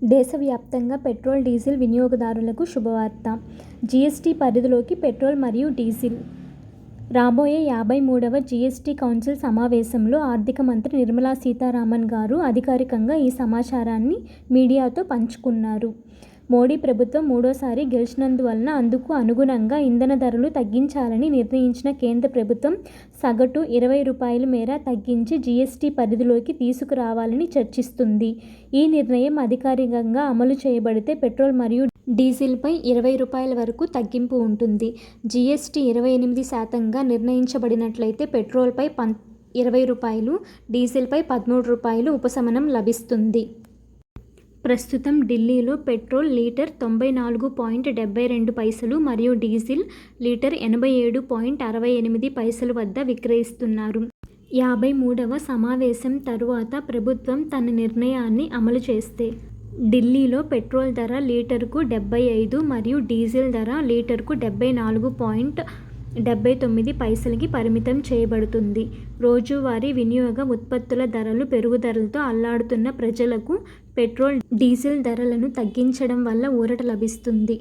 దేశవ్యాప్తంగా petrol, diesel వినియోగదారులకు శుభవార్త. జీఎస్టీ పరిధిలోకి పెట్రోల్ మరియు డీజిల్. రాబోయే 53వ జీఎస్టీ కౌన్సిల్ సమావేశంలో ఆర్థిక మంత్రి నిర్మలా సీతారామన్ గారు అధికారికంగా ఈ సమాచారాన్ని మీడియాతో పంచుకున్నారు. మోడీ ప్రభుత్వం మూడోసారి గెలిచినందువలన అందుకు అనుగుణంగా ఇంధన ధరలు తగ్గించాలని నిర్ణయించిన కేంద్ర ప్రభుత్వం సగటు రూ. 20 మేర తగ్గించి జీఎస్టీ పరిధిలోకి తీసుకురావాలని చర్చిస్తుంది. ఈ నిర్ణయం అధికారికంగా అమలు చేయబడితే పెట్రోల్ మరియు డీజిల్పై రూ. 20 వరకు తగ్గింపు ఉంటుంది. జీఎస్టీ 28% నిర్ణయించబడినట్లయితే పెట్రోల్పై రూ. 20, డీజిల్పై రూ. 13 ఉపశమనం లభిస్తుంది. ప్రస్తుతం ఢిల్లీలో పెట్రోల్ లీటర్ 94.72 మరియు డీజిల్ లీటర్ 87.68 వద్ద విక్రయిస్తున్నారు. 53వ సమావేశం తరువాత ప్రభుత్వం తన నిర్ణయాన్ని అమలు చేస్తే ఢిల్లీలో పెట్రోల్ ధర లీటరుకు 75 మరియు డీజిల్ ధర లీటరుకు 74.79కి పరిమితం చేయబడుతుంది. రోజువారీ వినియోగ ఉత్పత్తుల ధరలు పెరుగుదలతో అల్లాడుతున్న ప్రజలకు పెట్రోల్, డీజిల్ ధరలను తగ్గించడం వల్ల ఊరట లభిస్తుంది.